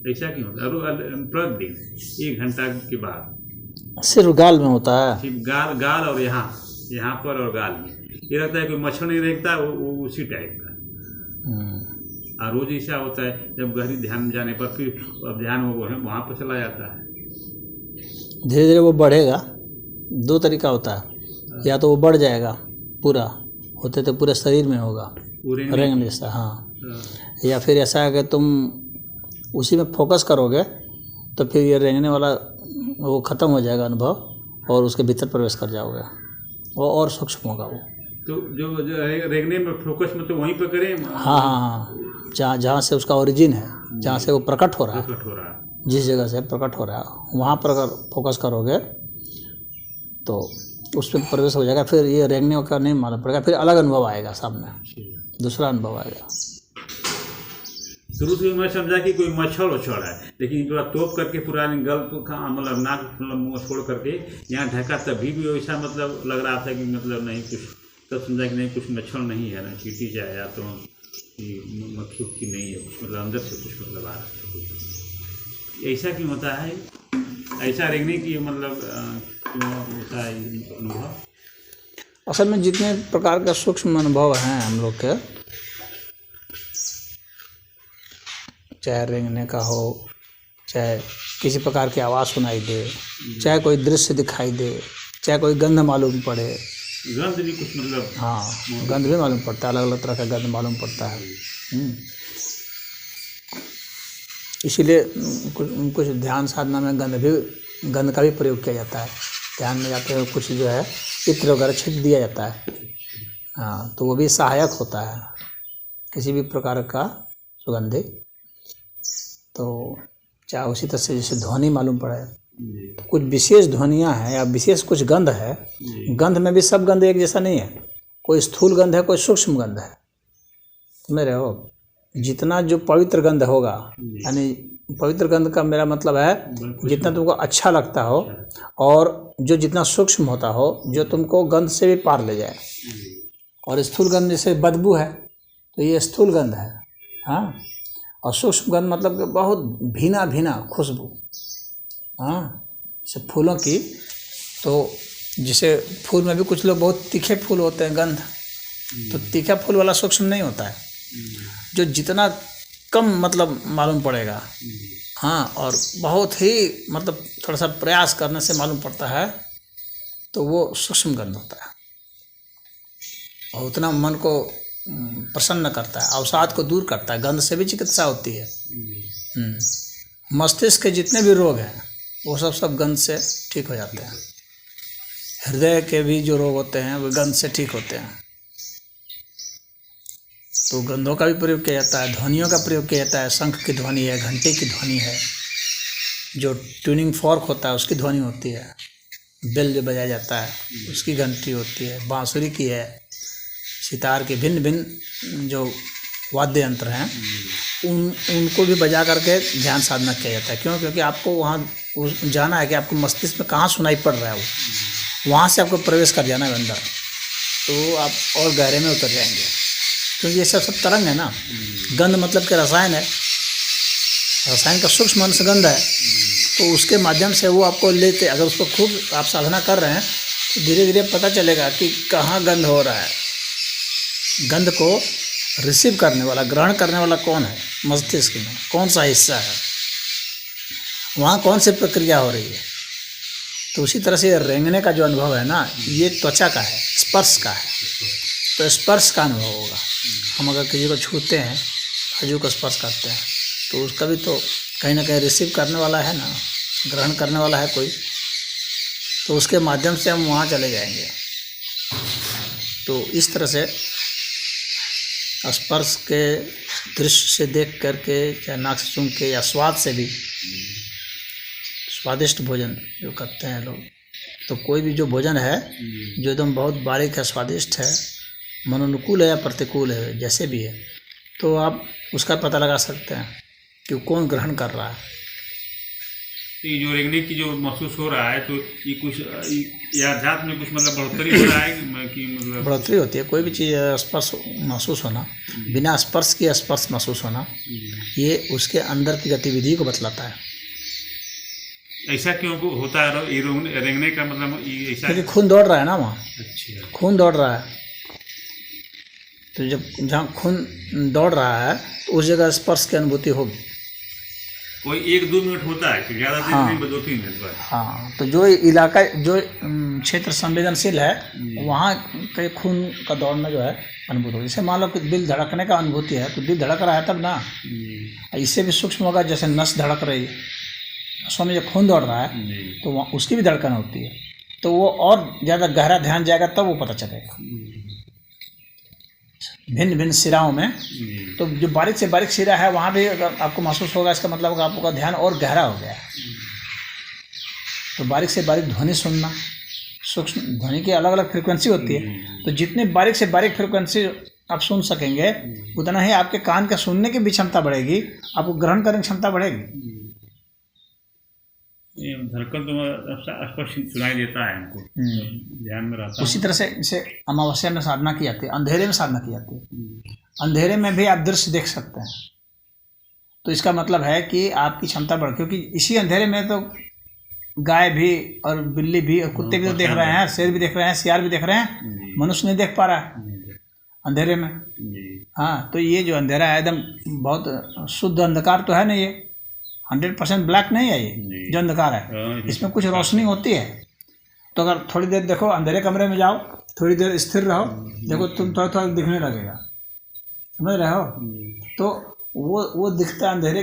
ऐसा क्यों होता है? और प्रतिदिन 1 घंटा के बाद सिर्फ गाल में होता है। सिर्फ गाल और यहाँ पर और गाल में ये रहता है। कोई मच्छर नहीं रहता, वो उसी टाइप का। और रोज ऐसा होता है, जब गहरी ध्यान में जाने पर फिर अब ध्यान वो वहाँ पर चला जाता है। धीरे धीरे वो बढ़ेगा। 2 तरीका होता है, या तो वो बढ़ जाएगा पूरा, होते तो पूरे शरीर में होगा रेंगने जैसा, हाँ। या फिर ऐसा है कि तुम उसी में फोकस करोगे तो फिर ये रेंगने वाला वो ख़त्म हो जाएगा अनुभव, और उसके भीतर प्रवेश कर जाओगे, वो और सूक्ष्म होगा वो। तो जो रेंगने में फोकस में तो वहीं पर करें। हाँ हाँ हाँ, जहाँ से उसका ओरिजिन है, जहाँ से वो प्रकट हो रहा है, जिस जगह से प्रकट हो रहा है वहाँ पर अगर फोकस करोगे तो उस पर प्रवेश हो जाएगा। फिर ये रेंगने का नहीं मालूम पड़ेगा, फिर अलग अनुभव आएगा सामने, दूसरा अनुभव आएगा। शुरू से मैं समझा कि कोई मच्छर उछड़ है, लेकिन पूरा तोप करके पूरा गल को मतलब नाक मतलब मुँह छोड़ करके यहाँ ढका, तभी भी वैसा मतलब लग रहा था कि मतलब नहीं कुछ, तब समझा कि नहीं कुछ मच्छर नहीं है ना, चींटी जाए या तो मक्खी उक्खी नहीं है, कुछ मतलब अंदर से कुछ मतलब आ रहा है। ऐसा क्यों होता है? ऐसा रेंगने की मतलब क्यों होता है अनुभव? असल में जितने प्रकार का सूक्ष्म अनुभव हैं हम लोग के, चाहे रेंगने का हो, चाहे किसी प्रकार की आवाज़ सुनाई दे, चाहे कोई दृश्य दिखाई दे, चाहे कोई गंध मालूम पड़े, गंध भी कुछ मतलब, हाँ गंध भी मालूम पड़ता है, अलग अलग तरह का गंध मालूम पड़ता है। इसीलिए कुछ ध्यान साधना में गंध का भी प्रयोग किया जाता है। ध्यान में जाते हुए कुछ जो है इत्र वगैरह छिट दिया जाता है, हाँ, तो वो भी सहायक होता है किसी भी प्रकार का सुगंधी। तो चाहे उसी तरह से जैसे ध्वनि मालूम पड़े, तो कुछ विशेष ध्वनियाँ हैं या विशेष कुछ गंध है। गंध में भी सब गंध एक जैसा नहीं है, कोई स्थूल गंध है, कोई सूक्ष्म गंध है। समझ रहे हो? जितना जो पवित्र गंध होगा, यानी पवित्र गंध का मेरा मतलब है जितना तुमको अच्छा लगता हो, और जो जितना सूक्ष्म होता हो, जो तुमको गंध से भी पार ले जाए। और स्थूल गंध जैसे बदबू है तो ये स्थूल गंध है, हाँ। और सूक्ष्म गंध मतलब कि बहुत भीना भीना खुशबू, हाँ, जैसे फूलों की। तो जैसे फूल में भी कुछ लोग बहुत तीखे फूल होते हैं गंध, तो तीखा फूल वाला सूक्ष्म नहीं होता है, जो जितना कम मतलब मालूम पड़ेगा, हाँ, और बहुत ही मतलब थोड़ा सा प्रयास करने से मालूम पड़ता है, तो वो सूक्ष्म गंध होता है। और उतना मन को प्रसन्न करता है, अवसाद को दूर करता है। गंध से भी चिकित्सा होती है। मस्तिष्क के जितने भी रोग हैं वो सब गंध से ठीक हो जाते हैं। हृदय के भी जो रोग होते हैं वो गंध से ठीक होते हैं। तो गंधों का भी प्रयोग किया जाता है, ध्वनियों का प्रयोग किया जाता है। शंख की ध्वनि है, घंटे की ध्वनि है, जो ट्यूनिंग फॉर्क होता है उसकी ध्वनि होती है, बेल जो बजाया जाता है उसकी घंटी होती है, बांसुरी की है, सितार के भिन्न भिन्न जो वाद्य यंत्र हैं उनको भी बजा करके ध्यान साधना किया जाता है। क्यों? क्योंकि आपको वहाँ जाना है कि आपको मस्तिष्क में कहाँ सुनाई पड़ रहा है, वो वहाँ से आपको प्रवेश कर जाना है अंदर, तो आप और गहरे में उतर जाएंगे। क्योंकि ये सब तरंग है ना। गंध मतलब कि रसायन है, रसायन का सूक्ष्म अंश गंध है, तो उसके माध्यम से वो आपको लेते, अगर उसको खूब आप साधना कर रहे हैं तो धीरे धीरे पता चलेगा कि कहाँ गंध हो रहा है। गंध को रिसीव करने वाला, ग्रहण करने वाला कौन है? मस्तिष्क में कौन सा हिस्सा है, वहाँ कौन सी प्रक्रिया हो रही है। तो उसी तरह से रेंगने का जो अनुभव है ना, ये त्वचा का है, स्पर्श का है, तो स्पर्श का अनुभव होगा। हम अगर किसी को छूते हैं, बाजू को स्पर्श करते हैं, तो उसका भी तो कहीं ना कहीं रिसीव करने वाला है ना, ग्रहण करने वाला है कोई, तो उसके माध्यम से हम वहाँ चले जाएंगे। तो इस तरह से स्पर्श के दृश्य से देख करके, चाहे नाक से सूंघ के, या स्वाद से भी, स्वादिष्ट भोजन जो करते हैं लोग, तो कोई भी जो भोजन है जो एकदम बहुत बारीक है, स्वादिष्ट है, मनोनुकूल है या प्रतिकूल है, जैसे भी है, तो आप उसका पता लगा सकते हैं कि कौन ग्रहण कर रहा है। तो ये जो रेंगने की जो महसूस हो रहा है, तो ये कुछ ये आध्यात्म में कुछ मतलब बढ़ोतरी हो रहा है कि मतलब बढ़ोतरी होती है। कोई भी चीज़ स्पर्श महसूस होना, बिना स्पर्श के स्पर्श महसूस होना, ये उसके अंदर की गतिविधि को बतलाता है। ऐसा क्यों होता है? ये रेंगने का मतलब ये ऐसा क्योंकि खून दौड़ रहा है ना वहाँ, अच्छा खून दौड़ रहा है। तो जब जहाँ खून दौड़ रहा है तो उस जगह स्पर्श की अनुभूति होगी। कोई 1-2 मिनट होता है, ज़्यादा देर हाँ। नहीं, 2-3 मिनट बस। हाँ, तो जो इलाका जो क्षेत्र संवेदनशील है वहाँ के खून का दौड़ना जो है अनुभूत होगा। जैसे मान लो कि दिल धड़कने का अनुभूति है, तो दिल धड़क रहा है तब ना, इससे भी सूक्ष्म होगा। जैसे नस धड़क रही है, नसों में जब खून दौड़ रहा है तो वहाँ उसकी भी धड़कन होती है, तो वो और ज़्यादा गहरा ध्यान जाएगा तब वो पता चलेगा भिन्न भिन्न सिराओं में। तो जो बारीक से बारीक सिरा है वहाँ भी अगर आपको महसूस होगा, इसका मतलब होगा आपका ध्यान और गहरा हो गया है। तो बारीक से बारीक ध्वनि सुनना, सूक्ष्म ध्वनि की अलग अलग फ्रिक्वेंसी होती है, तो जितने बारीक से बारीक फ्रिक्वेंसी आप सुन सकेंगे उतना ही आपके कान के सुनने की भी क्षमता बढ़ेगी, आपको ग्रहण करने की क्षमता बढ़ेगी। ये धड़कन तो स्पष्ट सुनाई देता है हमको, ध्यान में रहता है। उसी तरह से इसे अमावस्या में साधना की जाती है, अंधेरे में साधना की जाती है। अंधेरे में भी आप दृश्य देख सकते हैं, तो इसका मतलब है कि आपकी क्षमता बढ़, क्योंकि इसी अंधेरे में तो गाय भी और बिल्ली भी और कुत्ते भी तो देख रहे हैं, शेर भी देख रहे हैं, सियार भी देख रहे हैं, मनुष्य नहीं देख पा रहा है अंधेरे में। हाँ, तो ये जो अंधेरा है एकदम बहुत शुद्ध अंधकार तो है ना, ये 100% ब्लैक नहीं है ये जो अंधकार है, इसमें कुछ रोशनी होती है। तो अगर थोड़ी देर देखो, अंधेरे कमरे में जाओ, थोड़ी देर स्थिर रहो, देखो तुम थोड़ा थोड़ा दिखने लगेगा, समझ रहे हो? तो वो दिखता है, अंधेरे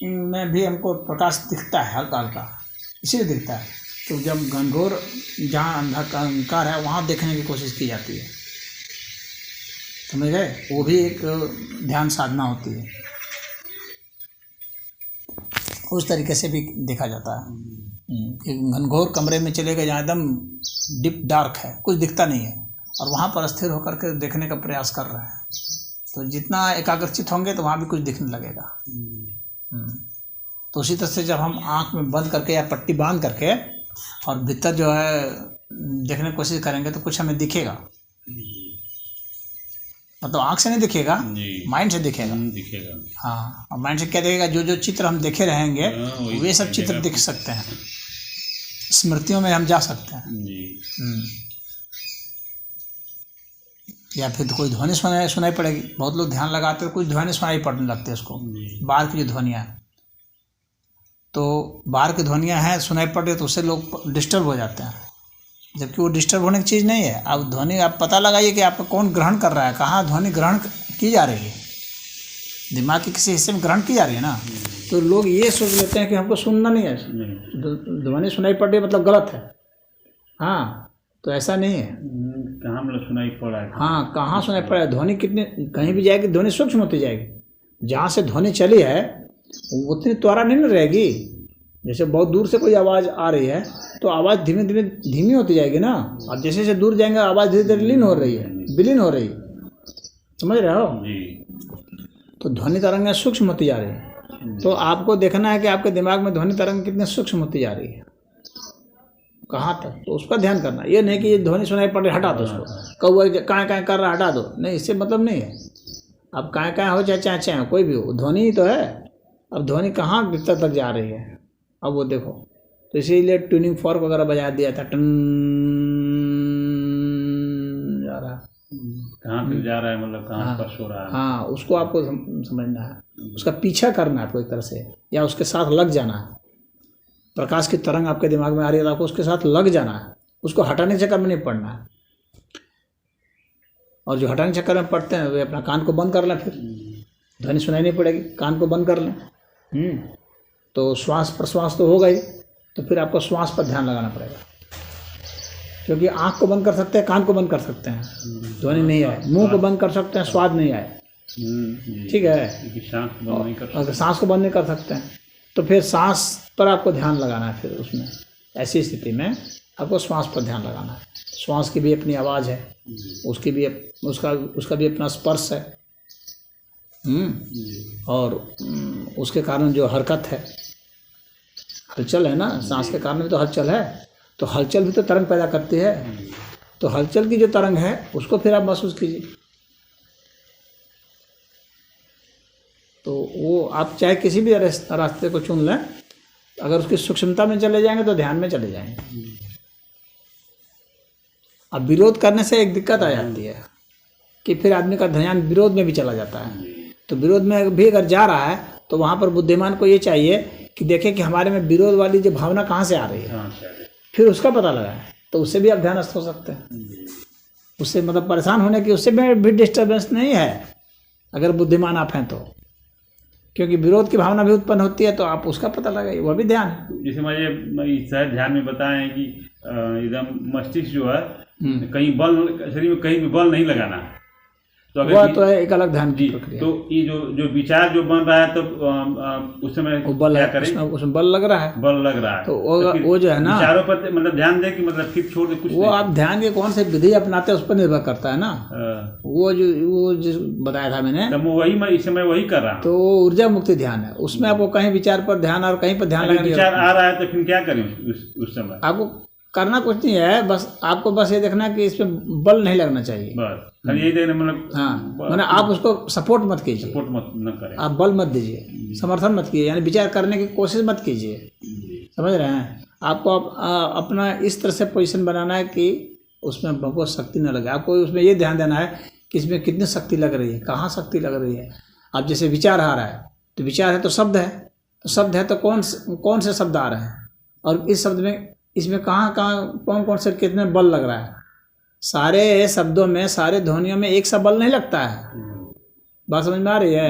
में भी हमको प्रकाश दिखता है हल्का हल्का, इसीलिए दिखता है। तो जब घनघोर जहाँ अंधकार है वहाँ देखने की कोशिश की जाती है, समझ गए? वो भी एक ध्यान साधना होती है, उस तरीके से भी देखा जाता है। घनघोर कमरे में चले गए जहाँ एकदम डीप डार्क है, कुछ दिखता नहीं है, और वहाँ पर स्थिर होकर के देखने का प्रयास कर रहे हैं, तो जितना एकाग्रचित होंगे तो वहाँ भी कुछ दिखने लगेगा। तो उसी तरह से जब हम आँख में बंद करके या पट्टी बांध करके और भीतर जो है देखने की कोशिश करेंगे तो कुछ हमें दिखेगा, मतलब आँख से नहीं दिखेगा, माइंड से दिखेगा। हाँ, और माइंड से क्या दिखेगा? जो जो चित्र हम देखे रहेंगे वे सब चित्र दिख सकते हैं, स्मृतियों में हम जा सकते हैं। या फिर तो कोई ध्वनि सुनाई पड़ेगी। बहुत लोग ध्यान लगाते हैं, कुछ ध्वनि सुनाई पड़ने लगती है उसको, बाहर की जो ध्वनियाँ, तो बाहर की ध्वनियाँ हैं सुनाई पड़ रही, तो उससे लोग डिस्टर्ब हो जाते हैं, जबकि वो डिस्टर्ब होने की चीज़ नहीं है। अब ध्वनि आप पता लगाइए कि आपको कौन ग्रहण कर रहा है, कहाँ ध्वनि ग्रहण की जा रही है, दिमाग के किसी हिस्से में ग्रहण की जा रही है ना। तो लोग ये सोच लेते हैं कि हमको सुनना नहीं है, ध्वनि सुनाई पड़ रही है मतलब गलत है। हाँ, तो ऐसा नहीं है। कहाँ मतलब सुनाई पड़ रहा है? हाँ, कहाँ सुनाई पड़ा है? ध्वनि कितनी कहीं भी जाएगी, ध्वनि सूक्ष्म होती जाएगी। जहाँ से ध्वनि चली है उतनी त्वरा नहीं न रहेगी। जैसे बहुत दूर से कोई आवाज़ आ रही है तो आवाज़ धीमे धीमे धीमी होती जाएगी ना, और जैसे जैसे दूर जाएंगे आवाज़ धीरे धीरे लीन हो रही है, विलीन हो रही है, समझ रहे हो? तो ध्वनि तरंगें सूक्ष्म होती जा रही है। तो आपको देखना है कि आपके दिमाग में ध्वनि तरंग कितने सूक्ष्म होती जा रही है, कहाँ तक, तो उसका ध्यान करना। ये नहीं कि ये ध्वनि सुनाई पड़ रही हटा दो उसको, कौवा काँ काँ कर रहा हटा दो, नहीं, इससे मतलब नहीं है। अब काँ काँ हो चाहे चाहे चाहे कोई भी हो, ध्वनि ही तो है। अब ध्वनि कहाँ भीतर तक जा रही है, अब वो देखो। तो इसीलिए ट्यूनिंग फॉर्क वगैरह बजा दिया था, टन जा रहा है, कहाँ पे जा रहा है, मतलब कहाँ पर सो रहा है। हाँ, उसको आपको समझना है, उसका पीछा करना है आपको एक तरह से, या उसके साथ लग जाना है। प्रकाश की तरंग आपके दिमाग में आ रही है तो आपको उसके साथ लग जाना है, उसको हटाने के चक्कर में नहीं पड़ना है। और जो हटाने के चक्कर में पड़ते हैं वे अपना कान को बंद कर लें, फिर ध्वनि सुनाई नहीं पड़ेगी, कान को बंद कर लें। तो श्वास प्रश्वास तो होगा ही, तो फिर आपको श्वास पर ध्यान लगाना पड़ेगा, क्योंकि आँख को बंद कर सकते हैं, कान को बंद कर सकते हैं, ध्वनि नहीं आए, मुंह को बंद कर सकते हैं, स्वाद नहीं आए, ठीक है। अगर सांस को बंद नहीं कर सकते हैं तो फिर सांस पर आपको ध्यान लगाना है। फिर उसमें ऐसी स्थिति में आपको श्वास पर ध्यान लगाना है। श्वास की भी अपनी आवाज़ है, उसकी भी उसका भी अपना स्पर्श है, और उसके कारण जो हरकत है, हलचल है ना, सांस के कारण भी तो हलचल है, तो हलचल भी तो तरंग पैदा करती है। तो हलचल की जो तरंग है उसको फिर आप महसूस कीजिए। तो वो आप चाहे किसी भी रास्ते को चुन लें, अगर उसकी सूक्ष्मता में चले जाएंगे तो ध्यान में चले जाएंगे। अब विरोध करने से एक दिक्कत आ जाती है कि फिर आदमी का ध्यान विरोध में भी चला जाता है। तो विरोध में भी अगर जा रहा है तो वहाँ पर बुद्धिमान को ये चाहिए कि देखे कि हमारे में विरोध वाली जो भावना कहाँ से आ रही है, फिर उसका पता लगाए, तो उससे भी आप ध्यानस्थ हो सकते हैं। उससे मतलब परेशान होने की उससे भी डिस्टर्बेंस नहीं है अगर बुद्धिमान आप हैं तो, क्योंकि विरोध की भावना भी उत्पन्न होती है, तो आप उसका पता लगाइए, वह भी ध्यान है। जैसे मुझे शायद ध्यान में बताएं कि एकदम मस्तिष्क जो है कहीं बल, शरीर में कहीं भी बल नहीं लगाना, तो अगर वह तो है एक अलग ध्यान की प्रक्रिया। तो ये जो विचार जो बन रहा है तो उस समय बल क्या है, करें? उसमें बल लग रहा है, बल लग रहा है, तो वो जो है ना, विचारों पर मतलब ध्यान दें कि मतलब फिर छोड़ दे कुछ वो आप ध्यान के कौन से विधि अपनाते हैं उस पर निर्भर करता है ना। वो जो बताया था मैंने, तो वही मैं इस समय वही कर रहा हूँ। तो ऊर्जा मुक्ति ध्यान है, उसमें आपको कहीं विचार पर ध्यान और कहीं पर ध्यान लगाने विचार आ रहा है तो फिर क्या करें उस समय? आपको करना कुछ नहीं है, बस आपको बस ये देखना कि इसमें बल नहीं लगना चाहिए, बस खाली यही देखना, मतलब हाँ, मैंने आप उसको सपोर्ट मत कीजिए, सपोर्ट मत न करें, आप बल मत दीजिए, समर्थन मत कीजिए, यानी विचार करने की कोशिश मत कीजिए। समझ रहे हैं? आपको अपना इस तरह से पोजीशन बनाना है कि उसमें बहुत शक्ति न लगे। आपको उसमें ये ध्यान देना है कि इसमें कितनी शक्ति लग रही है, कहाँ शक्ति लग रही है। अब जैसे विचार आ रहा है तो विचार है तो शब्द है, तो शब्द है तो कौन से शब्द आ रहे हैं, और इस शब्द में इसमें कहाँ कौन से कितने बल लग रहा है। सारे शब्दों में, सारे ध्वनियों में एक सा बल नहीं लगता है। बात समझ में आ रही है?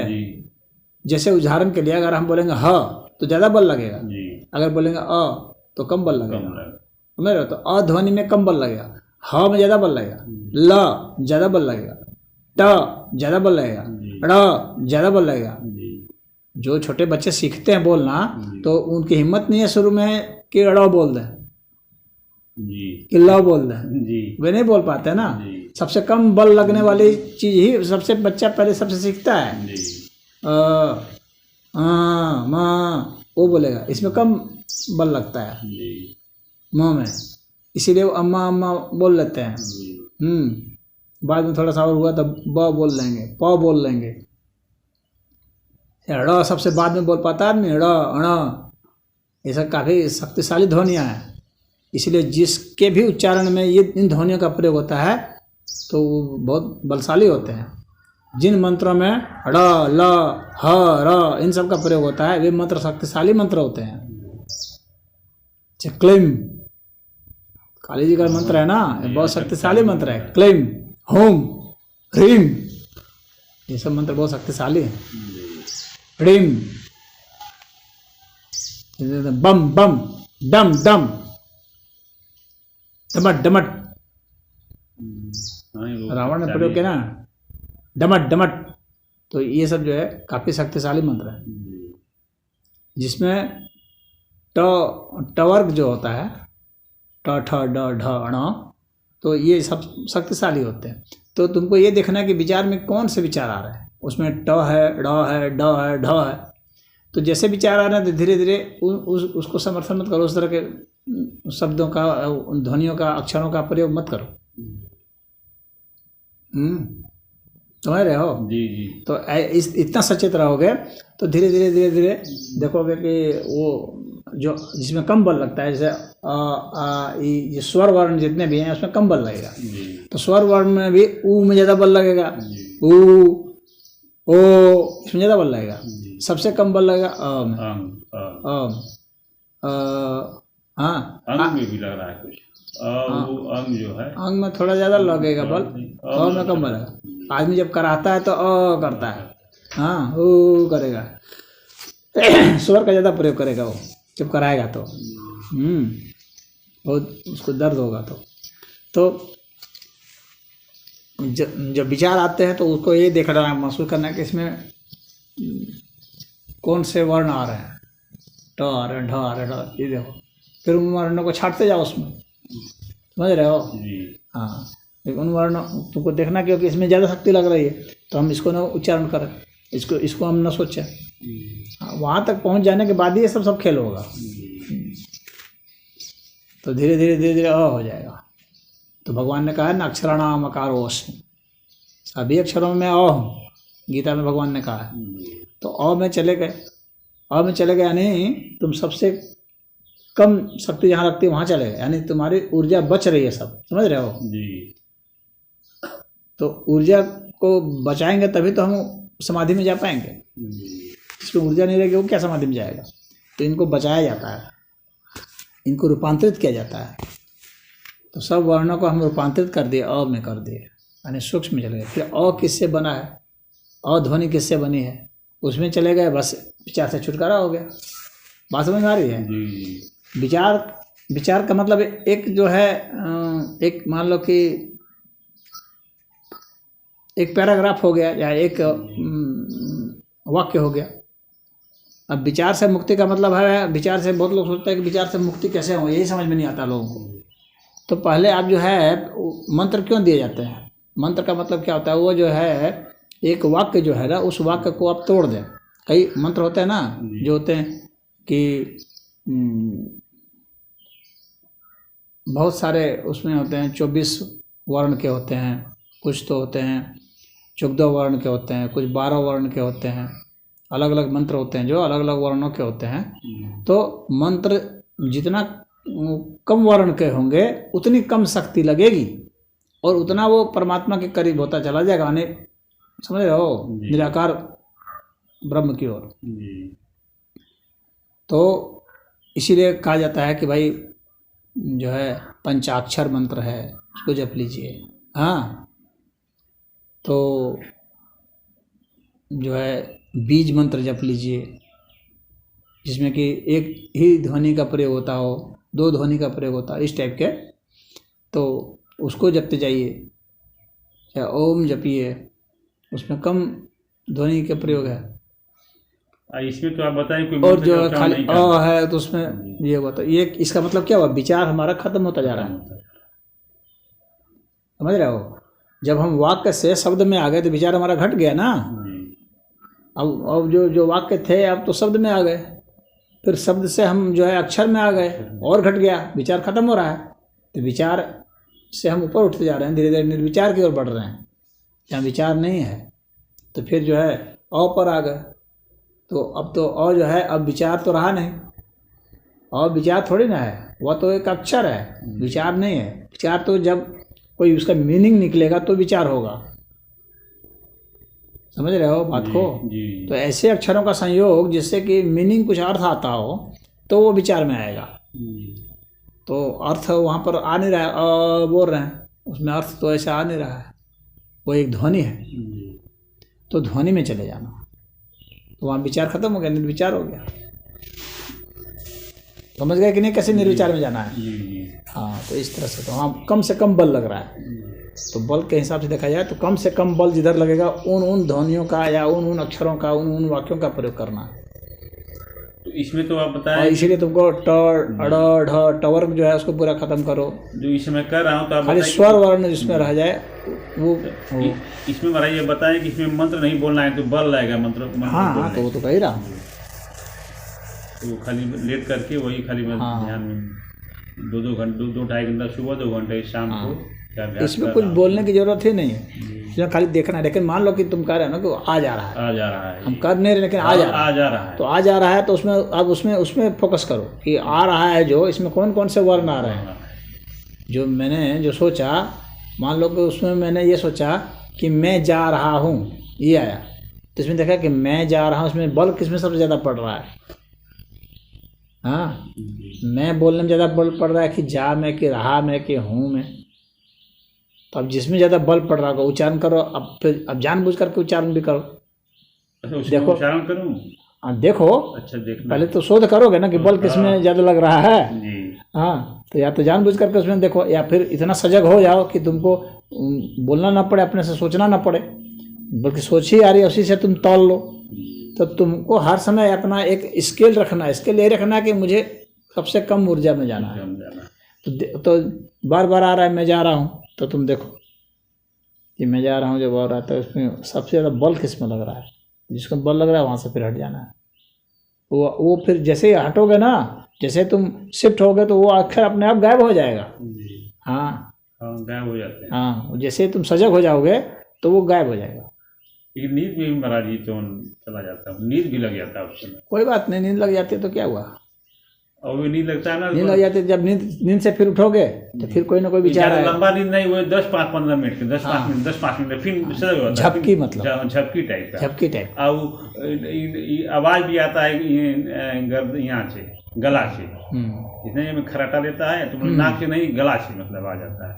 जैसे उदाहरण के लिए अगर हम बोलेंगे ह तो ज़्यादा बल लगेगा, अगर बोलेंगे अ तो कम बल लगेगा। समझ रहे हो? तो अ ध्वनि में कम बल लगेगा, ह में ज़्यादा बल लगेगा, ल ज़्यादा बल लगेगा, ट ज़्यादा बल लगेगा, ड़ ज़्यादा बल लगेगा। जो छोटे बच्चे सीखते हैं बोलना, तो उनकी हिम्मत नहीं है शुरू में कि ड़ बोल दें, कि ल बोल दें, वे नहीं बोल पाते ना। सबसे कम बल लगने वाली चीज़ ही सबसे बच्चा पहले सबसे सीखता है। म वो बोलेगा, इसमें कम बल लगता है म में, इसीलिए वो अम्मा अम्मा बोल लेते हैं। बाद में थोड़ा सा और हुआ तो ब बोल लेंगे, प बोल लेंगे। ड़ सबसे बाद में बोल पाता है आदमी, ड़ अण, ये सब काफ़ी शक्तिशाली ध्वनियाँ हैं। इसलिए जिसके भी उच्चारण में ये इन ध्वनियों का प्रयोग होता है तो वो बहुत बलशाली होते हैं। जिन मंत्रों में ड़ ल ह र इन सब का प्रयोग होता है वे मंत्र शक्तिशाली मंत्र होते हैं। क्लीम, काली जी का मंत्र है ना, ये बहुत शक्तिशाली मंत्र है। क्लीम, होम, ह्रीम, ये सब मंत्र बहुत शक्तिशाली हैं। ह्रीम, बम बम, डम डम, डमट डमट, रावण ने प्रयोग किया ना, डमट डमट। तो ये सब जो है काफ़ी शक्तिशाली मंत्र है, जिसमें टवर्ग जो होता है, ट ठ ड ढ ण, तो ये सब शक्तिशाली होते हैं। तो तुमको ये देखना है कि विचार में कौन से विचार आ रहे हैं। उसमें ट है, ड़ है, ड है, ढ है। तो जैसे विचार आ रहे हैं तो धीरे धीरे उसको समर्थन मत करो, उस तरह के शब्दों का, ध्वनियों का, अक्षरों का प्रयोग मत करो। समझ रहे हो? जी। तो इतना सचेत रहोगे तो धीरे धीरे देखोगे कि वो जो जिसमें कम बल लगता है, जैसे ये स्वर वर्ण जितने भी हैं उसमें कम बल लगेगा। तो स्वर वर्ण में भी ऊ में ज़्यादा बल लगेगा, ऊ ओ इसमें ज़्यादा बल लगेगा। सबसे कम बल लगेगा अ में, अंग में भी लग रहा है कुछ, अंग जो है अंग में थोड़ा ज़्यादा लगेगा बल, अ में कम बल लगेगा। आदमी जब कराता है तो अ करता है, हाँ ओ करेगा, स्वर का ज़्यादा प्रयोग करेगा वो जब कराएगा तो बहुत उसको दर्द होगा। तो जब विचार आते हैं तो उसको ये देखना है, महसूस करना है कि इसमें कौन से वर्ण आ रहे हैं, ट आ रहे हैं, ढ आ रहे हैं, ये देखो, फिर उन वर्णों को छाटते जाओ उसमें। समझ रहे हो? हाँ, उन वर्णों तुमको देखना, क्योंकि इसमें ज़्यादा शक्ति लग रही है तो हम इसको ना उच्चारण करें, इसको हम ना सोचें। वहाँ तक पहुँच जाने के बाद ही ये सब खेल होगा। तो धीरे धीरे धीरे धीरे अ हो जाएगा। तो भगवान ने कहा है ना, अक्षराणाम अकारो अस्मि, सभी अक्षरों में अ हूँ, गीता में भगवान ने कहा है। तो अ में चले गए, अ में चले गए यानी तुम सबसे कम शक्ति जहाँ रखती है वहाँ चले गए, यानी तुम्हारी ऊर्जा बच रही है, सब समझ रहे हो जी। तो ऊर्जा को बचाएंगे तभी तो हम समाधि में जा पाएंगे। जिसमें ऊर्जा नहीं रहेगी वो क्या समाधि में जाएगा। तो इनको बचाया जाता है, इनको रूपांतरित किया जाता है। तो सब वर्णों को हम रूपांतरित कर दिए, अ में कर दिए, यानी सूक्ष्म में चले गए। फिर अ किससे बना है, अ ध्वनि किससे बनी है, उसमें चले गए, बस विचार से छुटकारा हो गया। बात समझ में आ रही है। विचार का मतलब एक जो है एक मान लो कि एक पैराग्राफ हो गया या एक वाक्य हो गया। अब विचार से मुक्ति का मतलब है, विचार से बहुत लोग सोचते हैं कि विचार से मुक्ति कैसे हो, यही समझ में नहीं आता लोगों को। तो पहले आप जो है मंत्र क्यों दिए जाते हैं, मंत्र का मतलब क्या होता है, वो जो है एक वाक्य जो है ना, उस वाक्य को आप तोड़ दें। कई मंत्र होते हैं ना जो होते हैं कि बहुत सारे उसमें होते हैं, 24 वर्ण के होते हैं, कुछ तो होते हैं 14 वर्ण के होते हैं, कुछ 12 वर्ण के होते हैं, अलग अलग मंत्र होते हैं जो अलग अलग वर्णों के होते हैं। तो मंत्र जितना कम वर्ण के होंगे उतनी कम शक्ति लगेगी और उतना वो परमात्मा के करीब होता चला जाएगा, यानी समझ रहे हो, निराकार ब्रह्म की ओर। तो इसीलिए कहा जाता है कि भाई जो है पंचाक्षर मंत्र है उसको जप लीजिए। हाँ, तो जो है बीज मंत्र जप लीजिए, जिसमें कि एक ही ध्वनि का प्रयोग होता हो, 2 ध्वनि का प्रयोग होता है, इस टाइप के। तो उसको जपते जाइए, या ओम जपिए, उसमें कम ध्वनि के प्रयोग है। इसमें तो आप बताएं कोई और जो खाली अ है तो उसमें ये होता है, ये इसका मतलब क्या हुआ, विचार हमारा खत्म होता जा रहा है। समझ रहे हो, जब हम वाक्य से शब्द में आ गए तो विचार हमारा घट गया ना। अब जो वाक्य थे अब तो शब्द में आ गए, फिर शब्द से हम जो है अक्षर में आ गए और घट गया, विचार खत्म हो रहा है। तो विचार से हम ऊपर उठते जा रहे हैं, धीरे धीरे निर्विचार की ओर बढ़ रहे हैं। जहाँ विचार नहीं है तो फिर जो है अ पर आ गए। तो अब तो अ जो है, अब विचार तो रहा नहीं, और विचार थोड़ी ना है, वह तो एक अक्षर है, विचार नहीं है। विचार तो जब कोई उसका मीनिंग निकलेगा तो विचार होगा। समझ रहे हो बात को। तो ऐसे अक्षरों का संयोग जिससे कि मीनिंग कुछ अर्थ आता हो तो वो विचार में आएगा। तो अर्थ वहाँ पर आ नहीं रहा है, बोल रहे हैं उसमें अर्थ तो ऐसा आ नहीं रहा है, वो एक ध्वनि है। तो ध्वनि में चले जाना, तो वहाँ विचार खत्म हो गया, निर्विचार हो गया। समझ गए कि नहीं कैसे निर्विचार में जाना है। हाँ, तो इस तरह से तो हाँ कम से कम बल लग रहा है। तो बल के हिसाब से देखा जाए तो कम से कम बल जिधर लगेगा उन ध्वनियों का या उन अक्षरों का, उन वाक्यों का प्रयोग करना। तो इसमें तो आप बताएं, इसीलिए तुमको ट अड़ ढ टवर्ग जो है उसको पूरा खत्म करो। जो इसमें कर रहा हूँ तो आप खाली स्वर वर्ण जिसमें रह जाए वो इसमें महाराज ये बताएं कि इसमें मंत्र नहीं बोलना है तो बल लगेगा मंत्र। हाँ, तो वो तो कह ही रहा हूँ। तो खाली लेट करके वही खाली ध्यान में 2-2 घंटे 2-2.5 घंटा सुबह, 2 घंटे शाम को। इसमें कुछ बोलने की जरूरत ही नहीं है, इसमें खाली देखना है। लेकिन मान लो कि तुम कह रहे हो ना कि आ जा रहा है, हम कर नहीं रहे लेकिन आ जा रहा है। तो आ जा रहा है तो उसमें अब उसमें फोकस करो कि आ रहा है जो, इसमें कौन कौन से वर्ण आ रहे हैं। जो मैंने जो सोचा, मान लो कि उसमें मैंने ये सोचा कि मैं जा रहा हूँ, ये आया, तो इसमें देखा कि मैं जा रहा हूँ, उसमें बल किसमें सबसे ज़्यादा पड़ रहा है। हाँ, मैं बोलने में ज़्यादा बल पड़ रहा है कि जा में, कि रहा में, कि हूँ में। तो अब जिसमें ज़्यादा बल पड़ रहा होगा उच्चारण करो। अब जानबूझ करके उच्चारण भी करो। देखो उच्चारण करूँ, हाँ देखो, अच्छा देखना, पहले तो शोध करोगे ना कि बल किसमें ज़्यादा लग रहा है। हाँ, तो या तो जानबूझ करके उसमें देखो, या फिर इतना सजग हो जाओ कि तुमको बोलना ना पड़े, अपने से सोचना ना पड़े, बल्कि सोच ही आ रही है उसी से तुम तौल लो। तो तुमको हर समय अपना एक स्केल रखना है, स्केल ये रखना है कि मुझे सबसे कम ऊर्जा में जाना है। तो बार बार आ रहा है मैं जा रहा हूँ, तो तुम देखो कि मैं जा रहा हूँ जब और आता है उसमें सबसे ज़्यादा बल किस में लग रहा है, जिसको बल लग रहा है वहाँ से फिर हट जाना है। वो फिर जैसे ही हटोगे ना, जैसे तुम शिफ्ट होगे तो वो अक्षर अपने आप गायब हो जाएगा। जी। हाँ हाँ, गायब हो जाते हैं। हाँ, जैसे ही तुम सजग हो जाओगे तो वो गायब हो जाएगा। लेकिन नींद में भी महाराज जी तो चला जाता है, नींद भी लग जाता है उस समय। कोई बात नहीं, नींद लग जाती है तो क्या हुआ, और वो नींद लगता है ना, नींद लग जाती है, जब नींद से फिर उठोगे तो फिर कोई ना कोई विचार ज़्यादा आएगा। लंबा नींद नहीं, वो 10-15 मिनट के 10-5 मिनट फिर सजग होता है। झपकी मतलब, झपकी टाइप का। झपकी टाइप। और आवाज़ भी आता है यहाँ से, गला से। इतने में खराटा देता है तो नाक से नहीं, गला से मतलब आ जाता है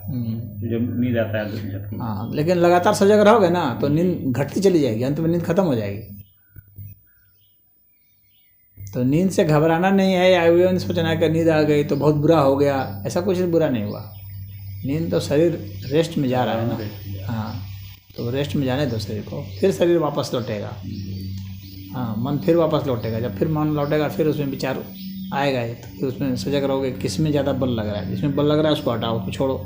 जब नींद आता है तो झपकी। हाँ, लेकिन लगातार सजग रहोगे ना तो नींद घटती चली जाएगी, अंत में नींद खत्म हो जाएगी। तो नींद से घबराना नहीं है, या ये नहीं सोचना है कि नींद आ गई तो बहुत बुरा हो गया, ऐसा कुछ बुरा नहीं हुआ। नींद तो शरीर रेस्ट में जा रहा है ना। हाँ, तो रेस्ट में जाने दो शरीर को, फिर शरीर वापस लौटेगा। हाँ, मन फिर वापस लौटेगा, जब फिर मन लौटेगा फिर उसमें विचार आएगा, तो फिर उसमें सजग रहोगे किस में ज़्यादा बल लग रहा है। जिसमें बल लग रहा है उसको हटाओ, उसको छोड़ो।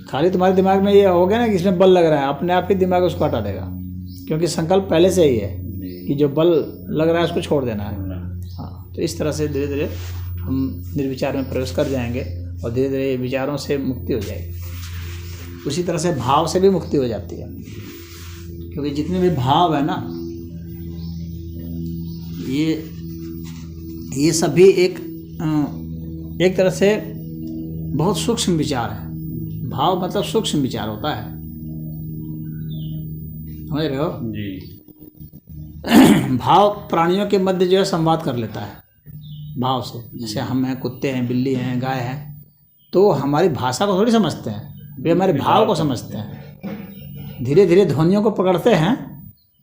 खाली तुम्हारे दिमाग में ये हो गया ना कि इसमें बल लग रहा है, अपने आप ही दिमाग उसको हटा देगा, क्योंकि संकल्प पहले से ही है कि जो बल लग रहा है उसको छोड़ देना है। हाँ, तो इस तरह से धीरे धीरे हम निर्विचार में प्रवेश कर जाएंगे और धीरे धीरे विचारों से मुक्ति हो जाएगी। उसी तरह से भाव से भी मुक्ति हो जाती है, क्योंकि जितने भी भाव है ना, ये सभी एक तरह से बहुत सूक्ष्म विचार है। भाव मतलब सूक्ष्म विचार होता है, समझ रहे हो जी। भाव प्राणियों के मध्य जो है संवाद कर लेता है भाव से। जैसे हम हैं, कुत्ते हैं, बिल्ली हैं, गाय हैं, तो हमारी भाषा को थोड़ी समझते हैं, वे हमारे भाव को समझते हैं। धीरे धीरे ध्वनियों को पकड़ते हैं।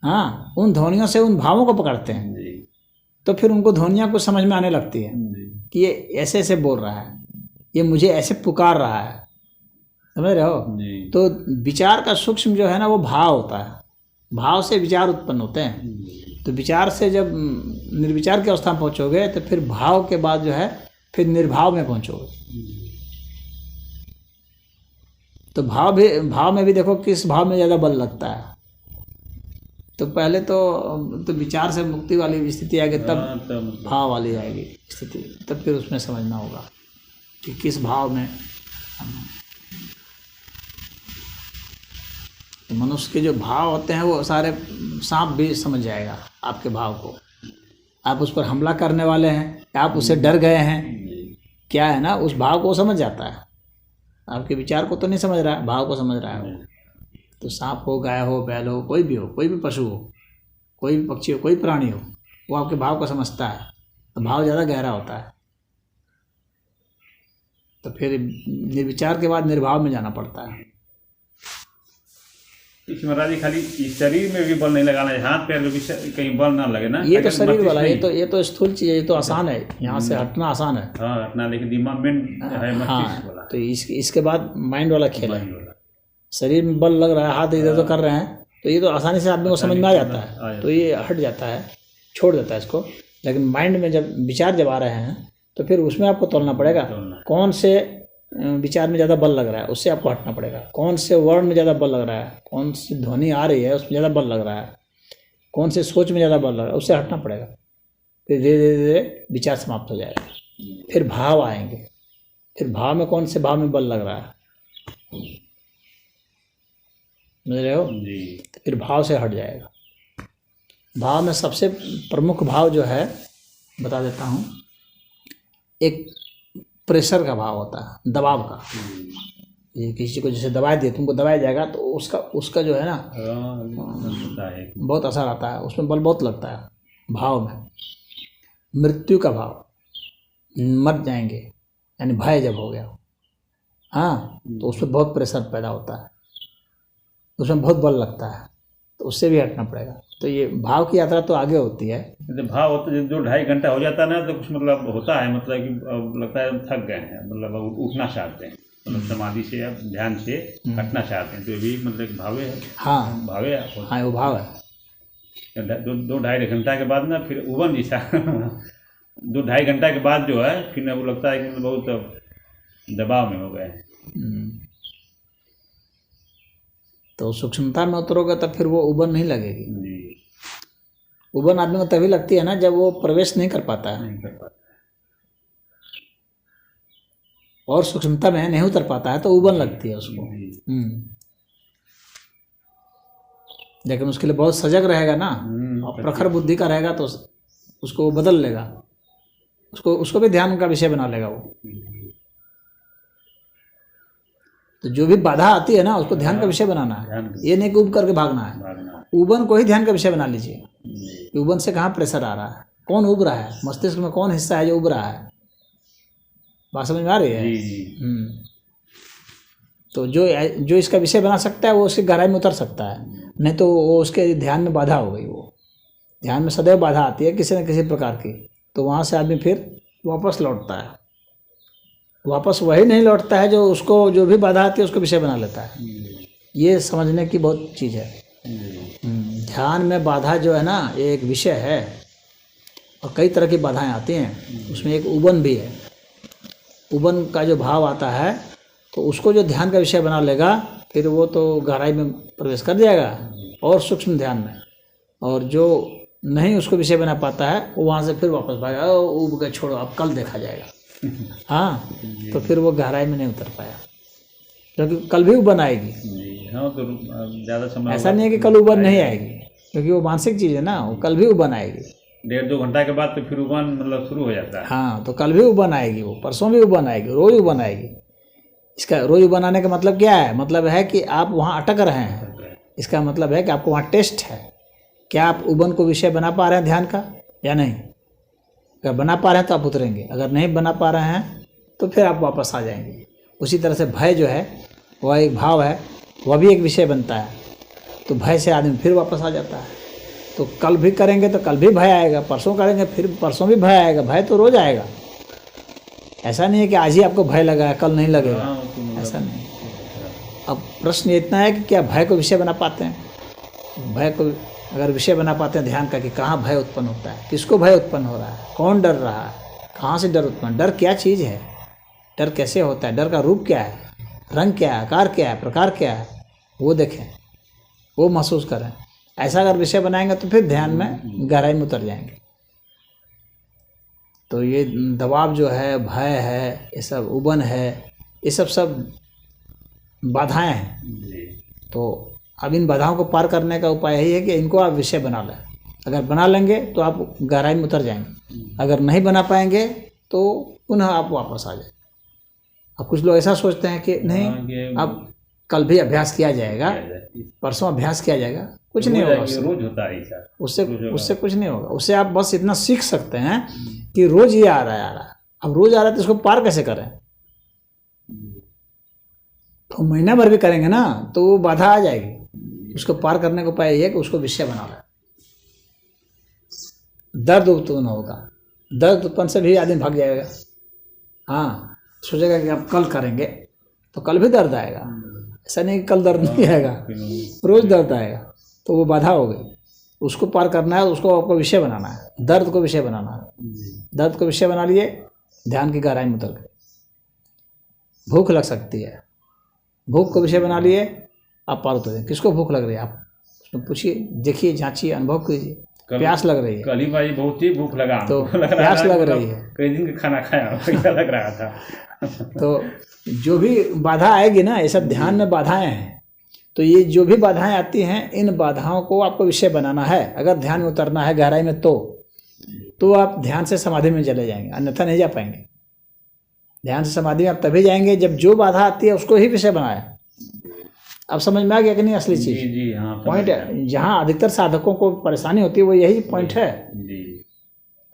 हाँ, उन ध्वनियों से उन भावों को पकड़ते हैं, तो फिर उनको ध्वनियाँ कुछ समझ में आने लगती है कि ये ऐसे ऐसे बोल रहा है, ये मुझे ऐसे पुकार रहा है, समझ रहे हो। तो विचार का सूक्ष्म जो है ना वो भाव होता है, भाव से विचार उत्पन्न होते हैं। तो विचार से जब निर्विचार की अवस्था में पहुँचोगे तो फिर भाव के बाद जो है फिर निर्भाव में पहुँचोगे। तो भाव में भी देखो किस भाव में ज़्यादा बल लगता है। तो पहले तो विचार से मुक्ति वाली स्थिति आएगी, तब भाव वाली आएगी स्थिति, तब फिर उसमें समझना होगा कि किस भाव में। तो मनुष्य के जो भाव होते हैं वो सारे, सांप भी समझ जाएगा आपके भाव को। आप उस पर हमला करने वाले हैं, आप उससे डर गए हैं, क्या है ना, उस भाव को समझ जाता है। आपके विचार को तो नहीं समझ रहा है, भाव को समझ रहा है वो। तो सांप हो, गाय हो, बैल हो, कोई भी हो, कोई भी पशु हो, कोई भी पक्षी हो, कोई प्राणी हो, वो आपके भाव को समझता है। तो भाव ज़्यादा गहरा होता है। तो फिर निर्विचार के बाद निर्भाव में जाना पड़ता है। इस महाराज जी खाली इस शरीर में भी बल नहीं लगाना है, हाथ पैर में भी कहीं बल ना लगे ना। ये तो शरीर वाला, ये तो स्थूल चीज़ है, ये तो आसान है, यहाँ से हटना आसान है। हाँ, हटना, लेकिन दिमाग में है मस्तिष्क वाला। तो इसके बाद माइंड वाला खेल है। शरीर में बल लग रहा है, हाथ इधर तो कर रहे हैं, तो ये तो आसानी से आदमी को समझ में आ जाता है, तो ये हट जाता है, छोड़ देता है इसको। लेकिन माइंड में जब विचार आ रहे हैं तो फिर उसमें आपको तोलना पड़ेगा, कौन से विचार में ज़्यादा बल लग रहा है, उससे आपको हटना पड़ेगा। कौन से वर्ण में ज़्यादा बल लग रहा है, कौन सी ध्वनि आ रही है उसमें ज़्यादा बल लग रहा है, कौन से सोच में ज़्यादा बल लग रहा है, उससे हटना पड़ेगा। फिर धीरे धीरे विचार समाप्त हो जाएगा। फिर भाव आएंगे, फिर भाव में कौन से भाव में बल लग रहा है, समझ रहे हो। फिर भाव से हट जाएगा। भाव में सबसे प्रमुख भाव जो है बता देता हूँ, एक प्रेशर का भाव होता है, दबाव का। ये किसी को जैसे दबा दिए, तुमको दबाया जाएगा तो उसका जो है ना बहुत असर आता है, उसमें बल बहुत लगता है भाव में। मृत्यु का भाव, मर जाएंगे यानी भय जब हो गया, हाँ, तो उसमें बहुत प्रेशर पैदा होता है, उसमें बहुत बल लगता है, तो उससे भी हटना पड़ेगा। तो ये भाव की यात्रा तो आगे होती है। जब भाव होता है, 2-2.5 घंटा हो जाता है ना, तो कुछ मतलब होता है, मतलब कि अब लगता है थक गए हैं, मतलब अब उठना चाहते हैं, मतलब समाधि से या ध्यान से हटना चाहते हैं, तो ये भी मतलब भावे है। हाँ, भावे हाँ, वो भाव है। 2-2.5 घंटा के बाद ना फिर उबन जैसा 2-2.5 घंटा के बाद जो है फिर वो लगता है कि बहुत दबाव में हो गए। तो सूक्ष्मता में उतरोगे तब फिर वो उबन नहीं लगेगी। उबन आदमी को तभी लगती है ना जब वो प्रवेश नहीं कर पाता है नहीं कर पाता। और सूक्ष्मता में नहीं उतर पाता है तो उबन लगती है उसको। लेकिन उसके लिए बहुत सजग रहेगा ना और प्रखर बुद्धि का रहेगा तो उसको वो बदल लेगा, उसको भी ध्यान का विषय बना लेगा वो। तो जो भी बाधा आती है ना उसको ध्यान का विषय बनाना है, ये नहीं कि उब करके भागना है। उबन को ही ध्यान का विषय बना लीजिए। उबन से कहाँ प्रेशर आ रहा है, कौन उब रहा है, मस्तिष्क में कौन हिस्सा है जो उब रहा है, बात समझ में आ रही है? तो जो इसका विषय बना सकता है वो उसकी गहराई में उतर सकता है, नहीं तो वो उसके ध्यान में बाधा हो गई। वो ध्यान में सदैव बाधा आती है किसी न किसी प्रकार की, तो वहाँ से आदमी फिर वापस लौटता है। वापस वही नहीं लौटता है जो उसको जो भी बाधा आती है उसको विषय बना लेता है। ये समझने की बहुत चीज़ है। ध्यान में बाधा जो है ना ये एक विषय है और कई तरह की बाधाएं आती हैं, उसमें एक उबन भी है। उबन का जो भाव आता है तो उसको जो ध्यान का विषय बना लेगा फिर वो तो गहराई में प्रवेश कर जाएगा और सूक्ष्म ध्यान में, और जो नहीं उसको विषय बना पाता है वो वहाँ से फिर वापस भागा, उब गए छोड़ो अब कल देखा जाएगा। हाँ, तो फिर वो गहराई में नहीं उतर पाया, क्योंकि कल भी उबन आएगी। हाँ, तो ज़्यादा समय ऐसा नहीं है कि कल उबन नहीं आएगी, क्योंकि वो मानसिक चीज़ है ना, वो कल भी उबन आएगी। 1.5-2 घंटा के बाद तो फिर उबन मतलब शुरू हो जाता है। हाँ, तो कल भी उबन आएगी, वो परसों भी उबन आएगी, रोज उबन आएगी। इसका रोज उबन आने का मतलब क्या है? मतलब है कि आप वहाँ अटक रहे हैं। इसका मतलब है कि आपको वहाँ टेस्ट है, क्या आप उबन को विषय बना पा रहे हैं ध्यान का या नहीं। अगर बना पा रहे हैं तो आप उतरेंगे, अगर नहीं बना पा रहे हैं तो फिर आप वापस आ जाएंगे। उसी तरह से भय जो है वह एक भाव है, वह भी एक विषय बनता है, तो भय से आदमी फिर वापस आ जाता है। तो कल भी करेंगे तो कल भी भय आएगा, परसों करेंगे फिर परसों भी भय आएगा। भय तो रोज आएगा, ऐसा नहीं है कि आज ही आपको भय लगा है कल नहीं लगेगा, ऐसा नहीं। अब प्रश्न इतना है कि क्या भय को विषय बना पाते हैं? भय को अगर विषय बना पाते हैं ध्यान का कि कहाँ भय उत्पन्न होता है, किसको भय उत्पन्न हो रहा है, कौन डर रहा है, कहाँ से डर उत्पन्न, डर क्या चीज़ है, डर कैसे होता है, डर का रूप क्या है, रंग क्या है, आकार क्या है, प्रकार क्या है, वो देखें, वो महसूस करें। ऐसा अगर विषय बनाएंगे तो फिर ध्यान में गहराई में उतर जाएंगे। तो ये दबाव जो है, भय है, ये सब उबन है, ये सब बाधाएं हैं। तो अब इन बाधाओं को पार करने का उपाय यही है कि इनको आप विषय बना लें। अगर बना लेंगे तो आप गहराई में उतर जाएंगे, अगर नहीं बना पाएंगे तो पुनः आप वापस आ जाए। अब कुछ लोग ऐसा सोचते हैं कि नहीं अब कल भी अभ्यास किया जाएगा, परसों अभ्यास किया जाएगा, कुछ नहीं होगा उससे कुछ नहीं होगा। उससे आप बस इतना सीख सकते हैं कि रोज ये आ रहा है, अब रोज आ रहा है तो इसको पार कैसे करें। तो महीना भर भी करेंगे ना तो वो बाधा आ जाएगी। उसको पार करने का उपाय ये है कि उसको विषय बना लें। दर्द उत्पन्न होगा, दर्द उत्पन्न से भी आदमी भाग जाएगा। हाँ, सोचेगा कि अब कल करेंगे तो कल भी दर्द आएगा, ऐसा नहीं कि कल दर्द नहीं आएगा, रोज दर्द आएगा। तो वो बाधा हो गई, उसको पार करना है, उसको आपको विषय बनाना है, दर्द को विषय बनाना है। दर्द को विषय बना लिए, ध्यान की गहराई में उतर गए। भूख लग सकती है, भूख को विषय बना लिए, आप पार उतर जाए। किसको भूख लग रही है आप उसमें पूछिए, देखिए, जांचिए, अनुभव कीजिए। प्यास लग रही है, कल ही भाई बहुत ही भूख लगा, तो प्यास लग रही है, कई दिन का खाना खाया ऐसा लग रहा था। तो जो भी बाधा आएगी ना, ये सब ध्यान में बाधाएं हैं। तो ये जो भी बाधाएं आती हैं, इन बाधाओं को आपको विषय बनाना है। अगर ध्यान में उतरना है गहराई में तो आप ध्यान से समाधि में चले जाएंगे, अन्यथा नहीं जा पाएंगे। ध्यान से समाधि में आप तभी जाएंगे जब जो बाधा आती है उसको ही विषय बनाए। अब समझ में आ गया कि नहीं असली चीज़? जी, हाँ, पॉइंट है जहाँ अधिकतर साधकों को परेशानी होती है, वो यही पॉइंट है।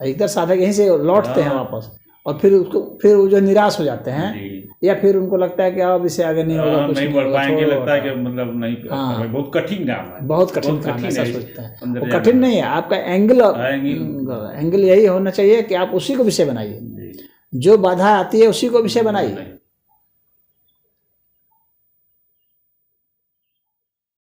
अधिकतर साधक यहीं से लौटते हैं वापस, और फिर वो जो निराश हो जाते हैं, या फिर उनको लगता है कि अब इससे आगे नहीं होगा, कुछ नहीं बढ़ पाएंगे, लगता है कि मतलब नहीं, बहुत कठिन काम है, बहुत कठिन काम है, ऐसा सोचता है। वो कठिन नहीं है, आपका एंगल यही होना चाहिए कि आप उसी को विषय बनाइए। जो बाधा आती है उसी को विषय बनाइए।